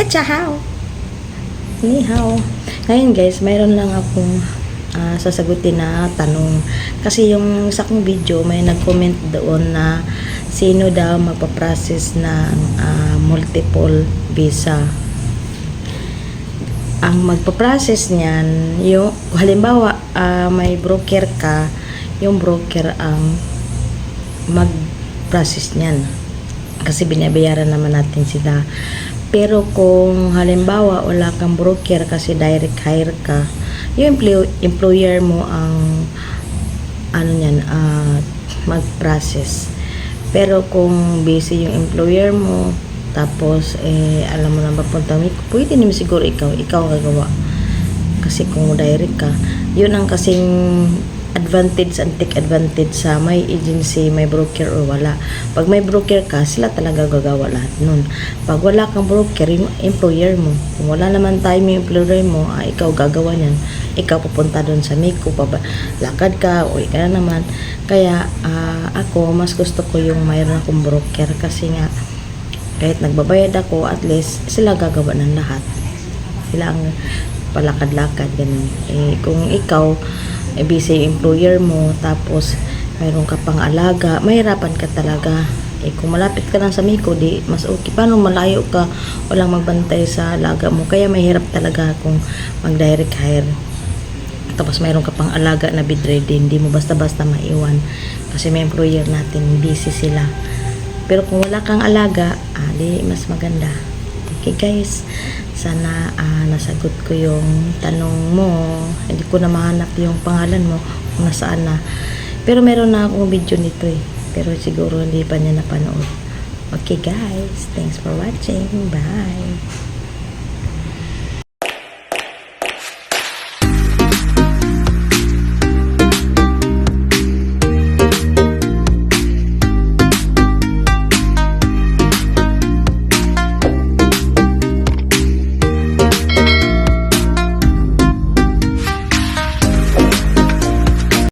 Tsahaw! Ni hao. Ngayon guys, mayroon lang akong sasagutin na tanong. Kasi yung sa akong video, may nag-comment doon na sino daw magpa-process na multiple visa. Ang magpa-process niyan, yung halimbawa may broker ka, yung broker ang mag-process niyan. Kasi binabayaran naman natin sila. Pero kung halimbawa wala kang broker kasi direct hire ka, yung employer mo ang mag-process. Pero kung busy yung employer mo, tapos alam mo na papunta mo, pwede naman siguro ikaw gagawa. Kasi kung direct ka, yun ang kasing advantage and take advantage sa may agency, may broker or wala. Pag may broker ka, sila talaga gagawa lahat nun. Pag wala kang broker, yung employer mo. Kung wala naman time yung employer mo, ikaw gagawa niyan. Ikaw pupunta doon sa Miko, lakad ka, uwi ka na naman. Kaya ako, mas gusto ko yung mayroon akong broker kasi nga, kahit nagbabayad ako, at least sila gagawa ng lahat. Sila ang palakad-lakad, ganun. Kung ikaw, busy yung employer mo, tapos mayroon ka pang alaga, mahirapan ka talaga. Kung malapit ka lang sa Miko, di mas okay. Paano malayo ka, walang magbantay sa alaga mo, kaya mahirap talaga kung mag-direct hire. Tapos mayroon ka pang alaga na bedridden, hindi mo basta-basta maiwan. Kasi may employer natin, busy sila. Pero kung wala kang alaga, di mas maganda. Okay guys, sana nasagot ko yung tanong mo. Hindi ko na mahanap yung pangalan mo kung nasaan na. Pero meron na akong video nito Pero siguro hindi pa niya napanood. Okay guys, thanks for watching. Bye!